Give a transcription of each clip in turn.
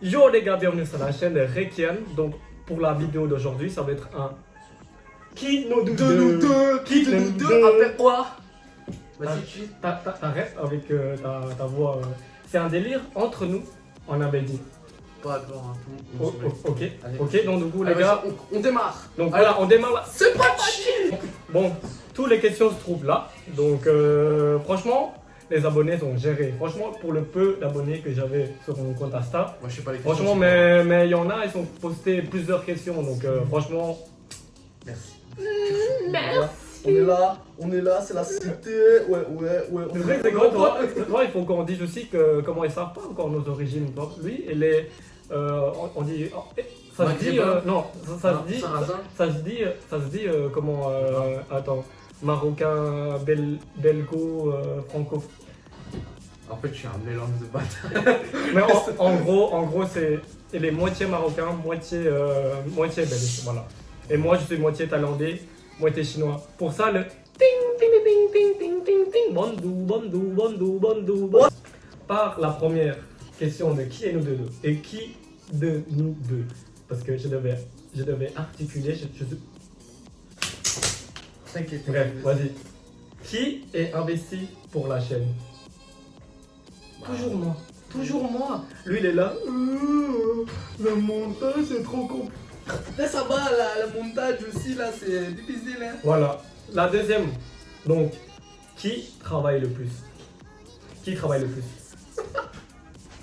Yo les gars, bienvenue sur la chaîne de Rekian. Donc pour la vidéo d'aujourd'hui, ça va être un qui nous deux, Qui de nous deux après quoi? Ah, Vas-y, tu. T'arrêtes avec ta voix. C'est un délire entre nous, on avait dit. Pas d'accord, hein. Ok, Allez. ok, donc du coup les Allez, gars, on démarre. donc Allez. voilà, on démarre là. C'est parti. Bon, toutes les questions se trouvent là. Donc franchement, les abonnés sont gérés. Franchement, pour le peu d'abonnés que j'avais sur mon compte Insta, Moi je sais pas les questions. franchement, c'est mais il y en a, ils ont posté plusieurs questions. Donc franchement, pas- Merci. On est là, c'est la cité. Ouais. le truc c'est que toi, il faut qu'on dise aussi que comment ils savent pas encore nos origines. Donc, lui, il est, on dit, ça se dit, Maghrébin. non, ça se dit, Sarrasin. ça se dit comment, attends, marocain, belgo, franco. En fait, je suis un mélange de bâtard. Mais en gros, c'est, il est moitié marocain, moitié belge, voilà. Et moi, je suis moitié thaïlandais, moitié chinois. Pour ça, le ting ting ting ting ting ting ting bandou. Par la première question de qui est nous deux et qui de nous deux, parce que je devais articuler. T'inquiète. Bref, vas-y. Qui est investi pour la chaîne? Bah, Toujours moi. Lui, il est là. Le montage, c'est trop compliqué. Là, ça va, le montage aussi, là, c'est difficile, hein. Voilà. La deuxième. Donc, qui travaille le plus?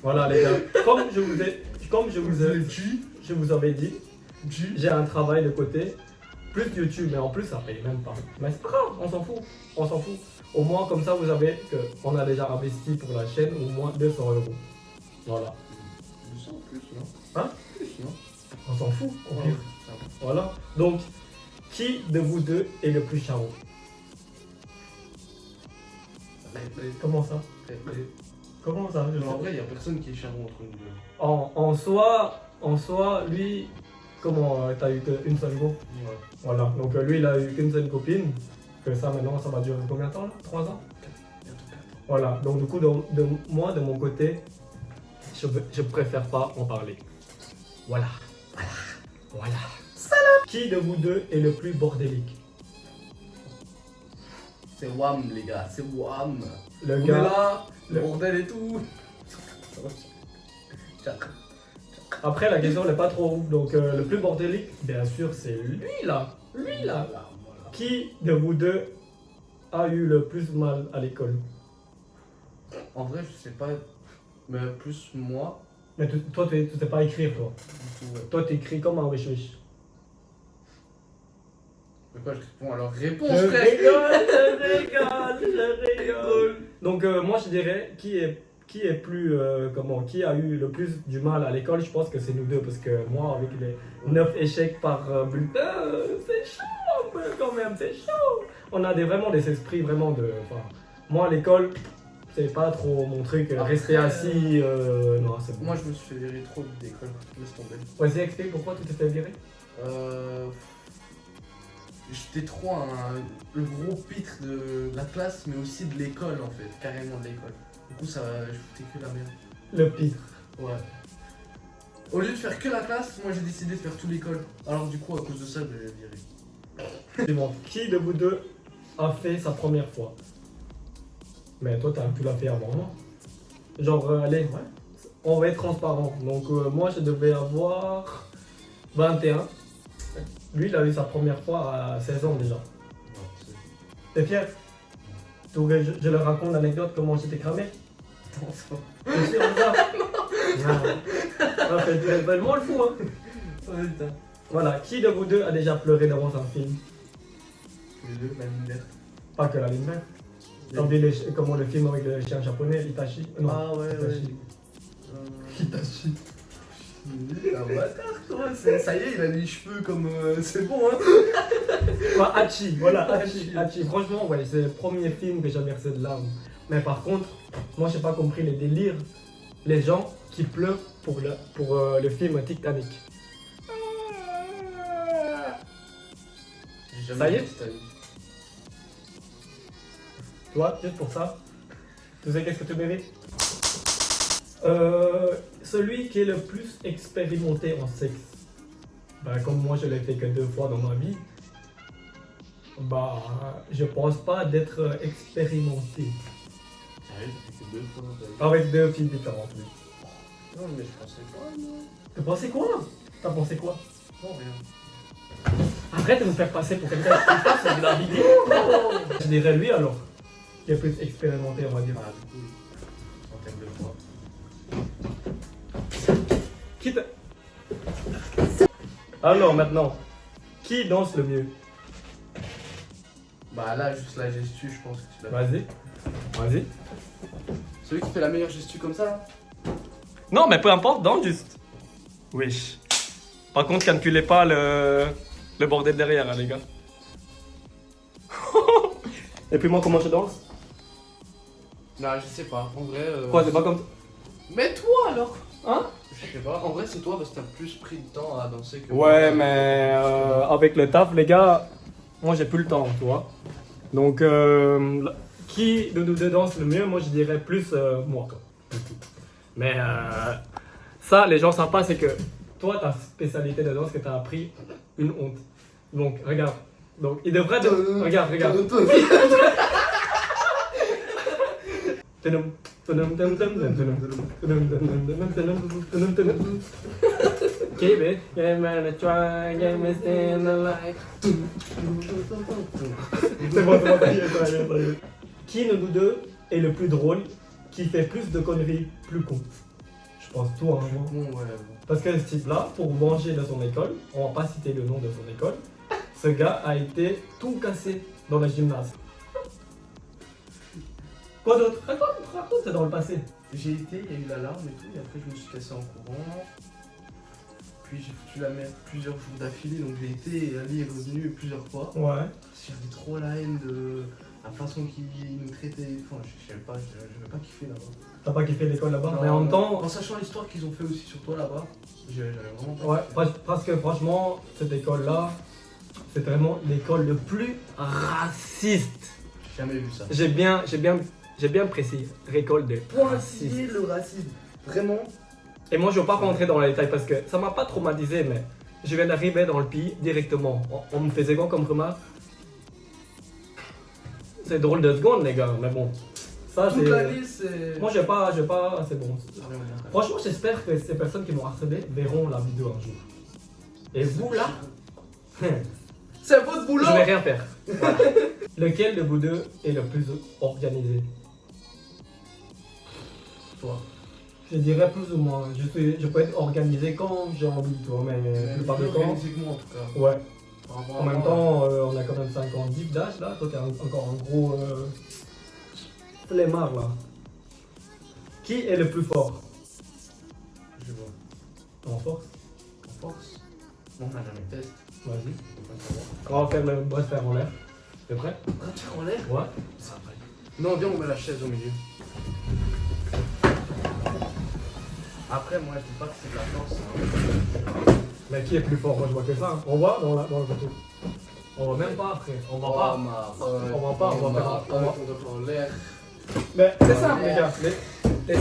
Voilà, les gars. Comme je vous avais dit, j'ai un travail de côté. Plus YouTube, mais en plus, ça paye même pas. Mais c'est pas grave, on s'en fout. Au moins, comme ça, vous savez qu'on a déjà investi pour la chaîne au moins 200 €. Voilà. 200 plus, non? Hein? Plus, non? On s'en fout, au pire. Ça va. Voilà. Donc, qui de vous deux est le plus charo? Comment ça? Comment ça? En vrai, il n'y a personne qui est charmant entre nous deux. En soi, lui, comment t'as eu qu'une seule go? Ouais. Voilà. Donc, lui, il a eu qu'une seule copine. Que ça, maintenant, ça va durer combien de temps là? 3 ans? Bientôt 4. Voilà. Donc, du coup, moi, de mon côté, je préfère pas en parler. Voilà. Qui de vous deux est le plus bordélique? C'est Wham, les gars, c'est Wham. Le On est gars. là, le le- bordel et tout. Après, la question n'est pas trop ouf. Donc, le plus bordélique, bien sûr, c'est lui là. Voilà. Qui de vous deux a eu le plus mal à l'école? En vrai, je sais pas, mais plus moi. Mais toi, tu sais pas écrire, toi. Du coup, ouais. Toi, t'écris comme un wesh wesh. Mais quoi, je réponds alors réponse, Je frère. rigole. Donc, moi, je dirais qui est plus, qui a eu le plus du mal à l'école. Je pense que c'est nous deux, parce que moi, avec les 9 échecs par bulletin, c'est chaud un peu quand même, c'est chaud. On a vraiment des esprits vraiment de. Enfin, moi, à l'école, c'est pas trop mon truc. Après, Rester assis, non, c'est bon. Moi, je me suis fait virer trop d'école. Laisse tomber. Vas-y, explique pourquoi tu t'es fait virer. J'étais trop le gros pitre de la classe, mais aussi de l'école en fait, carrément de l'école. Du coup, ça, je foutais que la merde. Le pire. Ouais. Au lieu de faire que la classe, moi j'ai décidé de faire toute l'école. Alors du coup, à cause de ça, je l'ai viré. C'est bon. Qui de vous deux a fait sa première fois? Mais toi, tu l'as fait avant, non? Genre, allez, on va être transparent. Donc, moi, je devais avoir 21. Lui, il a eu sa première fois à 16 ans déjà. T'es fier? Donc, je leur raconte l'anecdote comment j'étais cramé. T'es sûr de ça? Non. Fais-moi le fou, hein. Voilà. Qui de vous deux a déjà pleuré devant un film? Les deux, la ligne verte. Pas que la ligne verte. Comment le film avec le chien japonais, Itachi. Non, Ah ouais, Itachi. Itachi. Un bâtard, toi, ça y est, il a les cheveux comme. C'est bon, hein. Enfin, Hachi, voilà, Hachi. Franchement, ouais, c'est le premier film que j'ai versé de larmes. Mais par contre, moi, j'ai pas compris les délires. Les gens qui pleurent pour le film Titanic. J'ai Ça y est vu Titanic. Toi, juste pour ça, tu sais qu'est-ce que tu mérites? Celui qui est le plus expérimenté en sexe. Bah, comme moi je l'ai fait que 2 fois dans ma vie, bah je pense pas d'être expérimenté. Sérieux, ça fait que 2 fois dans ta vie. Avec 2 filles différentes, oui. Non, mais je pensais pas, moi. T'as pensé quoi? T'as pensé quoi? Non, rien. Arrête de me faire passer pour quelqu'un qui passe de la vidéo. Je dirais lui alors, qui est plus expérimenté, on va dire. Ah, du coup, en termes de fois. Qui te... Alors maintenant, qui danse le mieux? Bah là, juste la gestu, je pense que tu l'as. Vas-y, vas-y. Celui qui fait la meilleure gestu comme ça, là. Non, mais peu importe, danse juste. Wesh. Par contre, calculez pas le bordel derrière, hein, les gars. Et puis moi, comment je danse? Non, je sais pas. En vrai. Quoi, c'est pas comme... Mais toi alors? Hein? Je sais pas. En vrai, c'est toi parce que t'as plus pris de temps à danser que. Ouais, mais avec le taf, les gars, moi j'ai plus le temps, tu vois. Donc, qui de nous deux danse le mieux? Moi je dirais plus moi, quoi. Mais ça, les gens savent pas, c'est que toi, ta spécialité de danse que t'as appris, une honte. Donc, regarde. Donc, il devrait. Regarde, regarde. C'est bon, ça y est, ça y est, ça y est. Qui de nous deux est le plus drôle, qui fait plus de conneries plus con? Je pense toi, hein, moi. Bon, ouais. Parce que ce type-là, pour venger de son école, on va pas citer le nom de son école, ce gars a été tout cassé dans le gymnase. Quoi d'autre? Raconte, c'est dans le passé. J'ai été, il y a eu l'alarme et tout, et après je me suis cassé en courant. Puis j'ai foutu la merde plusieurs jours d'affilée, donc j'ai été et Ali est revenu plusieurs fois. Ouais. J'avais trop la haine de la façon qu'il nous traitait. Enfin, je sais pas, je vais pas kiffer là-bas. T'as pas kiffé l'école là-bas? Non, Mais en même temps, en sachant l'histoire qu'ils ont fait aussi sur toi là-bas, j'avais vraiment pas ouais, kiffé. parce que franchement, cette école-là, c'est vraiment l'école le plus raciste. J'ai jamais vu ça. J'ai bien précis, récolte de racisme. le racisme. Vraiment. Et moi, je veux pas rentrer dans les détails parce que ça m'a pas traumatisé, mais je viens d'arriver dans le pays directement. On me faisait quoi comme remarque? C'est drôle de secondes, les gars, mais bon. Ça, Toute c'est. la liste, c'est. Moi, j'ai pas, c'est bon. Franchement, j'espère que ces personnes qui m'ont harcelé verront la vidéo un jour. Et vous, là, c'est votre boulot! je vais rien faire. Voilà. Lequel de vous deux est le plus organisé? Toi. Je dirais plus ou moins. Je peux être organisé quand j'ai envie, toi, mais la plupart du temps. Physiquement en tout cas. Ouais. Par rapport à En même moi, temps, on a quand même 50 d'âge là. Toi, t'es encore un gros flemmard là. Qui est le plus fort? je vois. En force? En force. Non, on n'a jamais de test. Vas-y. On peut pas savoir. On va faire le bras de fer en l'air. T'es prêt? Bras de fer en l'air? Ouais. Ça va. Non, viens, on met la chaise au milieu. Après, moi, je dis pas que c'est de la force. Hein. Mais qui est plus fort? Moi, je vois que ça. Hein. On voit dans le photo. On voit même pas après. On voit pas. On va pas, on va faire. On doit faire en l'air. Mais c'est simple, les gars. C'est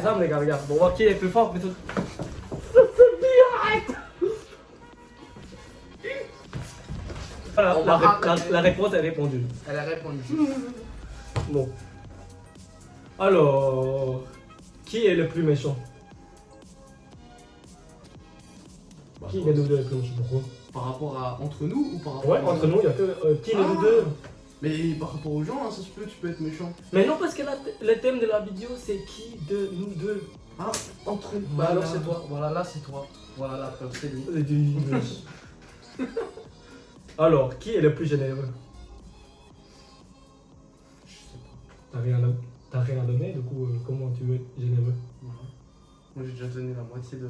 simple, les gars. Regarde. On va voir qui est plus fort plutôt. Voilà, la réponse est répondue. Elle a répondu. Bon. Alors, qui est le plus méchant? Qui est nous deux le plus méchant? Par rapport à entre nous ou par rapport Ouais, aux entre gens? nous, il y a que qui est nous deux. Mais par rapport aux gens, hein, ça se peut, tu peux être méchant. Mais non, parce que le thème de la vidéo, c'est qui de nous deux. Ah, entre nous. Voilà. Bah alors c'est toi. Voilà, là c'est toi. Voilà, la preuve, c'est lui. Alors, qui est le plus généreux? Je sais pas. T'as rien donné, du coup, comment tu veux être généreux? Voilà. Moi j'ai déjà donné la moitié de.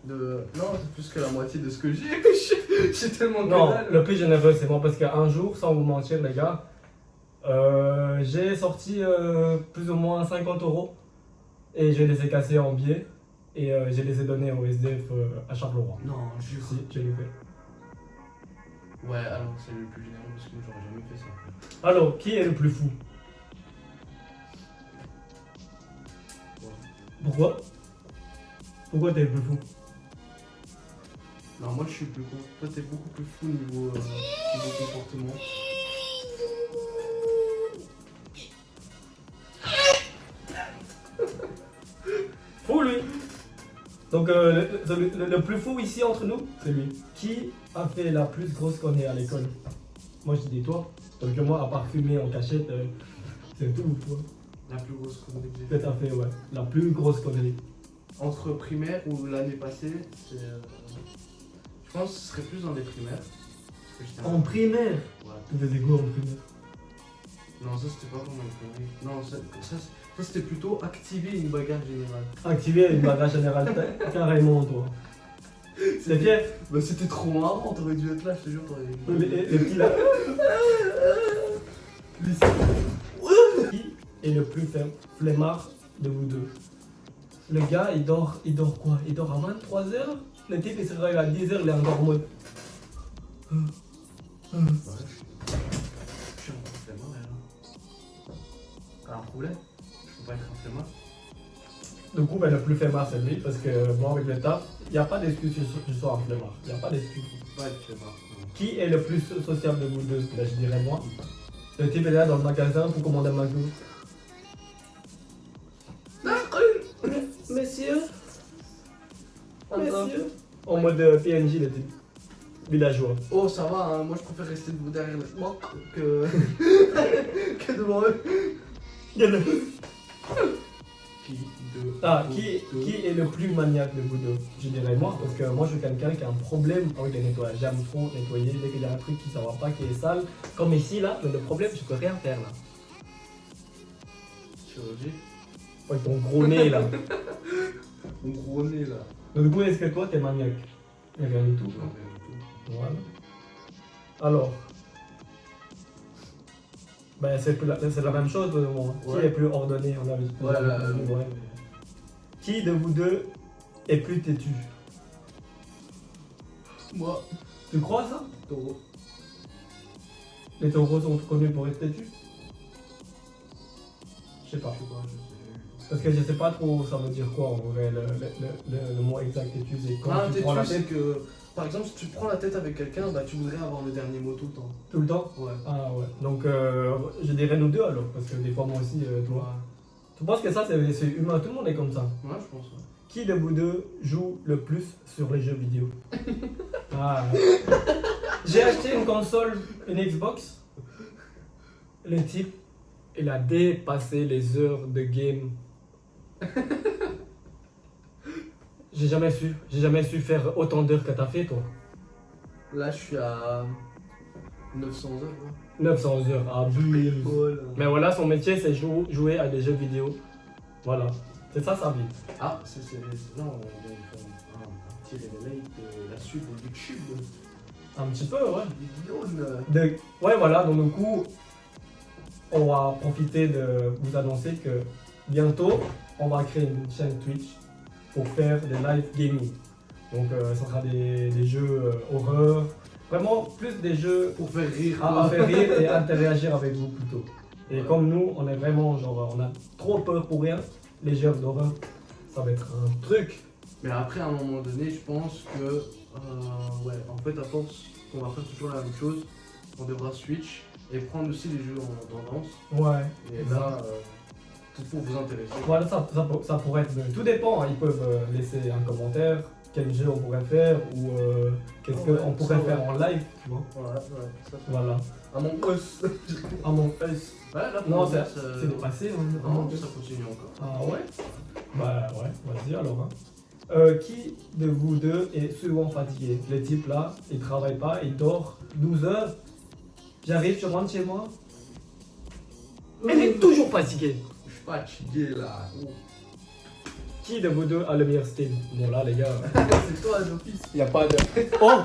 Non, c'est plus que la moitié de ce que j'ai. J'ai tellement que Non, dalle. le plus généreux, c'est moi, parce qu'un jour, sans vous mentir, les gars, j'ai sorti plus ou moins 50 € et je les ai cassés en billets et je les ai donnés au SDF à Charleroi. Non, jure. Si, je l'ai fait. Ouais, alors c'est le plus généreux parce que moi j'aurais jamais fait ça. Alors, qui est le plus fou? Ouais. Pourquoi? Pourquoi t'es le plus fou? Non, moi je suis plus con. Toi t'es beaucoup plus fou niveau comportement. Fou lui. Donc le plus fou ici entre nous, c'est lui. Qui a fait la plus grosse connerie à l'école? Moi je dis toi. Parce que moi, à part fumer en cachette, c'est tout, toi. La plus grosse connerie que j'ai Que fait. t'as fait, ouais. La plus grosse connerie. Entre primaire ou l'année passée, c'est. Je pense que ce serait plus dans les primaires. Parce que j'étais En primaire? Ouais. Tu faisais quoi en primaire? Non, ça c'était pas vraiment une connerie. Non, ça c'était plutôt activer une bagarre générale. Activer une bagarre générale, carrément, toi. C'est fier? Bah c'était trop marrant, t'aurais dû être là, je te jure, t'aurais dû. Les petits là. Qui est le plus flemmard de vous deux? Le gars, il dort quoi? Il dort à 23h? Le type, il se réveille à 10h, il est encore en mode. Ouais. Je suis un peu flemmard, là. T'as un problème? Je peux pas être un flemmard. Du coup, ben, le plus flemmard, c'est lui, parce que moi, avec le taf, il n'y a pas d'excuse que je sois un flemmard. Il n'y a pas d'excuse. Ouais, flemmard. Non. Qui est le plus sociable de vous deux? Là, je dirais moi. Le type est là dans le magasin pour commander un McDo. Messieurs. Messieurs. En mode PNJ, le type. Villageois. Oh, ça va, hein. Moi je préfère rester debout derrière le banc que. que devant eux. Qui est le plus maniaque de vous deux? Je dirais moi, parce que moi je suis quelqu'un qui a un problème avec le nettoyage. J'aime trop nettoyer dès qu'il y a un truc qui ne va pas, qui est sale. Comme ici là, mais le problème, je peux rien faire là. Chirurgie. Avec ton gros nez là. Mon gros nez là. Donc du coup, est-ce que toi t'es maniaque? Rien du tout. Non, rien du tout. Voilà. Alors. Ben c'est la même chose de moi. Ouais. Qui est plus ordonné? On avait Voilà. ouais. Qui de vous deux est plus têtu? Moi, Tu crois ça? taureau. Les taureaux sont connus pour être têtus? Je sais pas. Je sais pas, je sais. Parce que je sais pas trop ça veut dire quoi en vrai, le mot exact têtu, c'est quand Ah, tu prends la têtu, c'est tête que. Par exemple, si tu prends la tête avec quelqu'un, bah tu voudrais avoir le dernier mot tout le temps. tout le temps. Ouais. Ah ouais. Donc je dirais nous deux alors, parce que des fois moi aussi, toi. Ouais. Tu penses que ça c'est humain, tout le monde est comme ça? Ouais, je pense. Ouais. Qui de vous deux joue le plus sur les jeux vidéo? Ah. J'ai acheté une console, une Xbox. Le type, il a dépassé les heures de game. J'ai jamais su faire autant d'heures que t'as fait toi. Là, je suis à 900 heures. Ouais. 900 heures, ah bim. Oh là. Mais voilà, son métier c'est jouer à des jeux vidéo. Voilà, c'est ça sa vie. Ah, non, on va faire un petit réveil de la suite de YouTube. Un petit peu, ouais. Des vidéos. Ouais, voilà, donc du coup, on va profiter de vous annoncer que bientôt, on va créer une chaîne Twitch pour faire des live gaming. Donc, ça sera des jeux horreur, vraiment plus des jeux Pour faire rire. à faire rire et interagir avec vous plutôt. Et comme nous, on est vraiment genre, on a trop peur pour rien, les jeux d'horreur, ça va être un truc. Mais après, à un moment donné, je pense que, ouais, en fait, à force qu'on va faire toujours la même chose, on devra switch et prendre aussi les jeux en tendance. Ouais. Et là, tout pour vous intéresser. Voilà, ça pourrait être. Tout dépend, hein. Ils peuvent laisser un commentaire, quel jeu on pourrait faire ou qu'est-ce Ouais, qu'on pourrait ça, faire ouais. en live, tu vois. Ouais, ouais, ça fait. Voilà. Among Us. À mon face. Ouais, là, Non, Among c'est Us, dépassé. Hein, Non, Among Us. ça continue encore. Ah ouais? Bah ouais, vas-y alors. Hein. Qui de vous deux est souvent fatigué? Le type là, il travaille pas, il dort 12 heures. J'arrive, je rentre chez moi. Elle est toujours fatiguée. Je suis fatigué là. Qui de vous deux a le meilleur style? Bon là les gars. C'est toi d'office. Il n'y a pas de. Oh!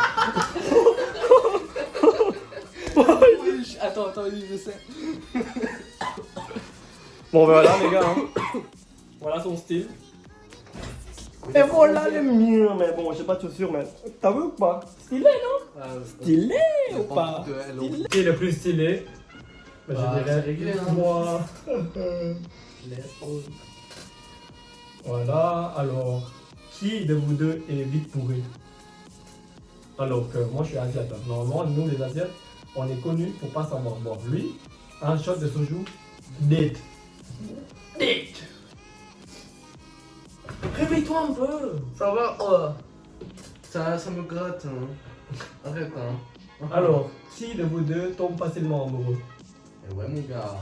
Oui, attends, oui, je sais. Bon ben voilà les gars. Hein. Voilà son style. Et voilà le mien, mais bon, je sais pas tout sûr, mais t'as vu ou pas? Stylé, non? Stylé ou pas? Qui est le plus stylé? Ben, Bah, je dirais c'est réglé, hein. moi. Voilà, alors, qui de vous deux est vite bourré? Alors que moi je suis asiate. Hein. Normalement, nous les asiates, on est connus pour pas savoir boire. Lui, un shot de soju, date. Date. Réveille-toi un peu. Ça va, oh. Ça me gratte, hein. Arrête, hein. Alors, qui de vous deux tombe facilement amoureux? Eh ouais, mon gars.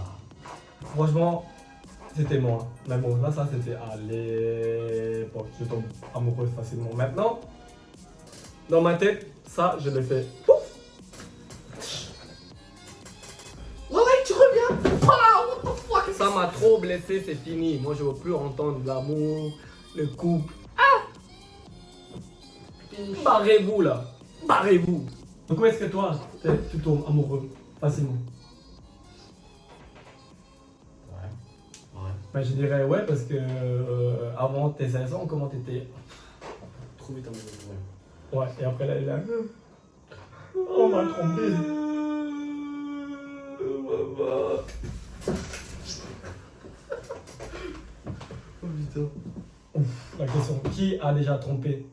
Franchement, c'était moi. Mais bon, là, ça c'était à l'époque. Je tombe amoureuse facilement. Maintenant, dans ma tête, ça, je le fais. Pouf. Ouais, tu reviens. Voilà, what the fuck. Ça m'a trop blessé, c'est fini. Moi, je veux plus entendre l'amour, le couple. Ah! Barrez-vous là. Barrez-vous. Donc, où est-ce que toi, tu tombes amoureux facilement? Ouais. Ben, je dirais ouais, parce que avant tes 16 ans, comment t'étais? Trop vite amoureux. Ouais, et après là, elle est là. On m'a trompé. Maman. Oh putain. Ouf, la question. Qui a déjà trompé?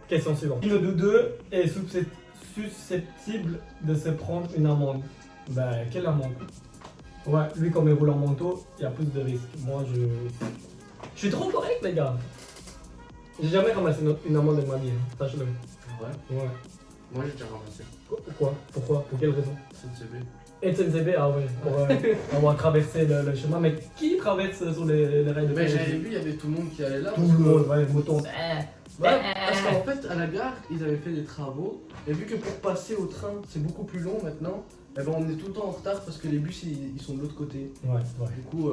Question suivante. Qui de nous deux est susceptible de se prendre une amende? Ben, quelle amende? Ouais, lui, comme il roule en manteau, il y a plus de risques. Moi, je suis trop correct, les gars. J'ai jamais ramassé une amende de ma vie, hein. Sache-le. Ouais. Ouais. Moi, j'ai déjà ramassé. Pourquoi? Pourquoi? Pour quelle raison? CNCB. Et TNCB, ah ouais, pour avoir traversé le chemin. Mais qui traverse sur les rails de Mais train? j'avais vu, il y avait tout le monde qui allait là. Tout parce le que- monde, ouais, mouton. Ouais, parce qu'en fait, à la gare, ils avaient fait des travaux. Et vu que pour passer au train, c'est beaucoup plus long maintenant, eh ben, on est tout le temps en retard parce que les bus, ils sont de l'autre côté. Ouais, ouais. Du coup,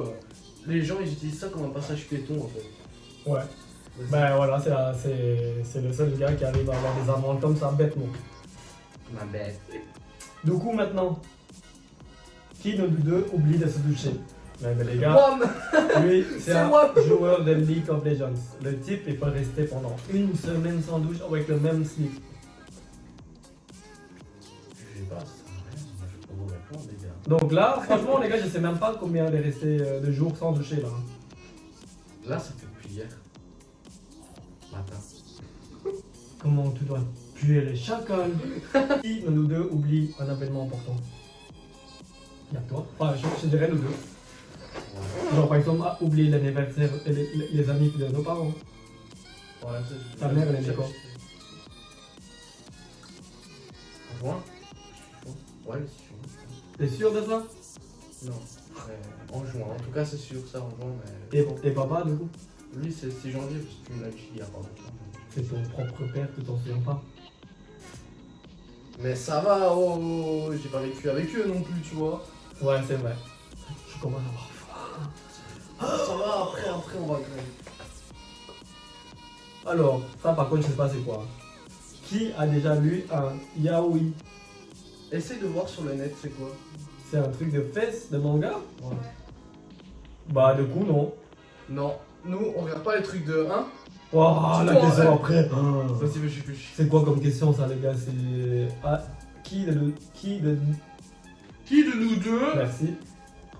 les gens, ils utilisent ça comme un passage piéton, en fait. Ouais. Ben voilà, c'est le seul gars qui arrive à avoir des amendes comme ça, bêtement. Ma bête. Du coup, maintenant, qui de nous deux oublie de se doucher? Mais les gars, Moi, lui, c'est C'est un moi. joueur de League of Legends. Le type, il peut rester pendant une semaine sans douche avec le même slip. je sais pas, ça sert à rien. Moi, je peux pas vous répondre, les gars. Donc là, franchement, les gars, je sais même pas combien il est resté de jours sans doucher là. Là, ça fait depuis hier. Matin. Comment tu dois puer les chacals? Qui de nous deux oublie un événement important? Y'a que toi. Enfin, je dirais nous deux. Ouais. Genre par exemple, oublier l'anniversaire, les amis de nos parents. Ouais, ça, je- Ta mère, elle est je- quoi? En juin? Ouais, c'est sûr. T'es sûr de ça? Non. En juin, en tout cas, c'est sûr, ça en juin. Mais... Et papa, du coup? Lui, c'est 6 janvier, parce que tu me l'as dit il y a pas longtemps. C'est ton propre père, tu t'en souviens pas? Mais ça va, oh, j'ai pas vécu avec eux non plus, tu vois. Ouais, c'est vrai. Je commence à avoir faim. Ça va, après, on va graver. Alors, ça par contre, je sais pas c'est quoi. Qui a déjà lu un yaoi? Essaye de voir sur le net, c'est quoi. C'est un truc de fesses, de manga? Ouais. Bah, du coup, non. Non, nous, on regarde pas les trucs de 1. Waouh, la Toi, question ouais. après. Vas-y, mais je réfléchis. C'est quoi comme question ça, les gars? C'est. Ah, qui de Qui de nous deux Merci.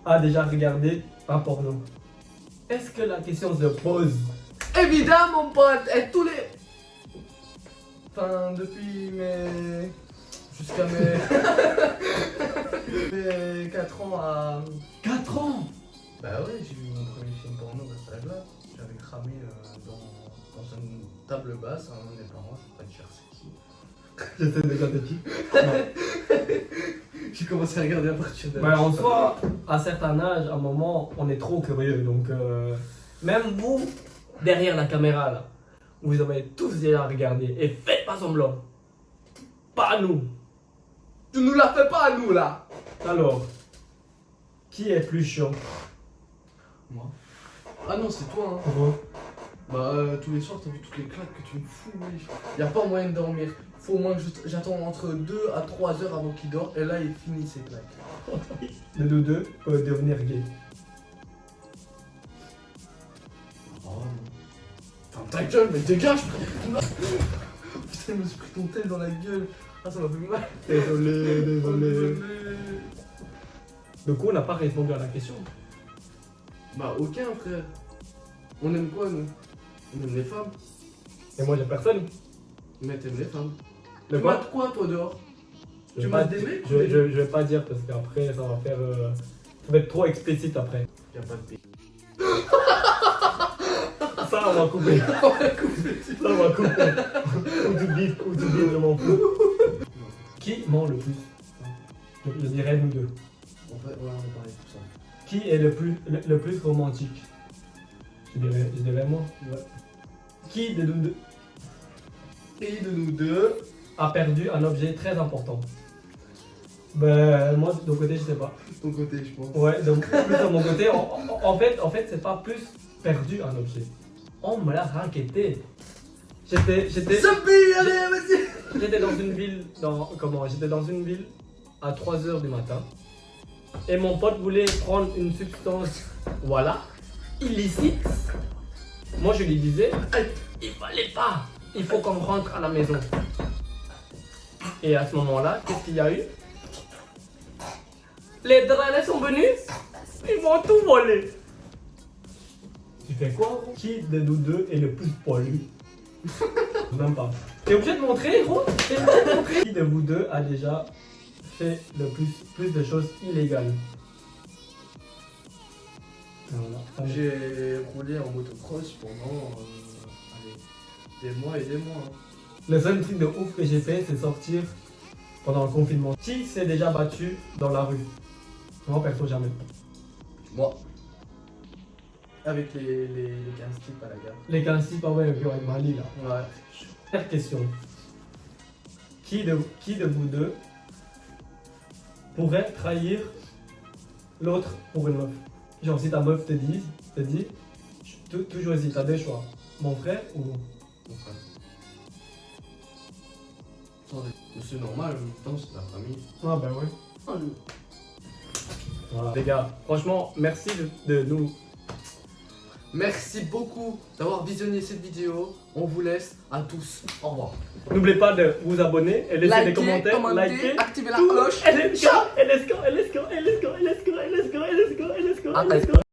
A déjà regardé un porno? Est-ce que la question se pose? Évidemment, mon pote, et tous les. Enfin, depuis mes. Jusqu'à mes. mes 4 ans à. 4 ans? Bah ouais, j'ai vu mon premier film porno à la glace. J'avais cramé dans une table basse, un de mes parents, je sais pas te dire c'est qui. J'essaie de regarder qui. J'ai commencé à regarder à partir de Ben, en soi, à un certain âge, à un moment, on est trop curieux. Donc, même vous, derrière la caméra, là, vous avez tous déjà regardé. Et faites pas semblant. Pas nous. Tu nous la fais pas à nous là. Alors, qui est plus chiant? Moi. Ah non, c'est toi hein. Pourquoi? Bah tous les soirs t'as vu toutes les claques que tu me fous, oui. Y a pas moyen de dormir. Faut au moins que j'attends entre 2 à 3 heures avant qu'il dort et là il finit ses claques. Le nous deux peut devenir gay. Oh non. Ferme ta gueule, mais dégage. Putain, je me suis pris ton tel dans la gueule. Ah, ça m'a fait mal. Désolé, désolé. Désolé. Du coup, on n'a pas répondu à la question. Bah, aucun, frère. On aime quoi, nous? On aime les femmes. Et moi, j'ai personne. Mais t'aimes les femmes. De Tu quoi? mates quoi, toi, dehors? Je Tu vais mates pas- des mecs? je vais pas dire parce qu'après, ça va faire. Ça va être trop explicite après. Y'a pas de pays. Ça, on va couper. Ça, on va couper. Ou du bip, je m'en fous. Qui ment le plus? Je dirais nous deux. En fait, ouais, on parlait de tout ça. Qui est le plus romantique? Je dirais moi. Ouais. Qui de nous deux Et de nous deux. a perdu un objet très important? Ben, moi, de mon côté, je sais pas. Ton côté, je pense. Ouais, donc, plus de mon côté, en fait, c'est pas plus perdu un objet. On me l'a raquetté. J'étais Sophie, allez, vas-y! J'étais dans une ville, j'étais dans une ville à 3h du matin et mon pote voulait prendre une substance, voilà, illicite. Moi je lui disais, il fallait pas, il faut qu'on rentre à la maison. Et à ce moment-là, qu'est-ce qu'il y a eu? Les drannés sont venus, ils m'ont tout volé. Tu fais quoi? Qui de nous deux est le plus poilu? Même pas. T'es obligé de montrer, gros. T'es obligé de montrer. Qui de vous deux a déjà fait le plus de choses illégales? Voilà. J'ai roulé en motocross pendant allez, des mois et des mois. Hein. Le seul truc de ouf que j'ai fait, c'est sortir pendant le confinement. Qui s'est déjà battu dans la rue? Moi, perso, jamais. Moi. Avec les 15 types à la gare. Les 15 pas ouais, avec Mali là. Ouais. Première question. Qui de vous deux pourrait trahir l'autre pour une meuf? Genre si ta meuf te dit, tu choisis, t'as deux choix. Mon frère ou moi? Mon frère. C'est normal, en même temps, c'est ta famille. Ah ben ouais. Voilà. Les gars, franchement, merci de nous. Merci beaucoup d'avoir visionné cette vidéo. On vous laisse à tous. Au revoir. N'oubliez pas de vous abonner et laisser des commentaires, commenter, liker, activer la tout. cloche. Et let's go, et let's go, et let's go, et let's go, et let's go, et let's go, et let's go, et let's go, et let's go.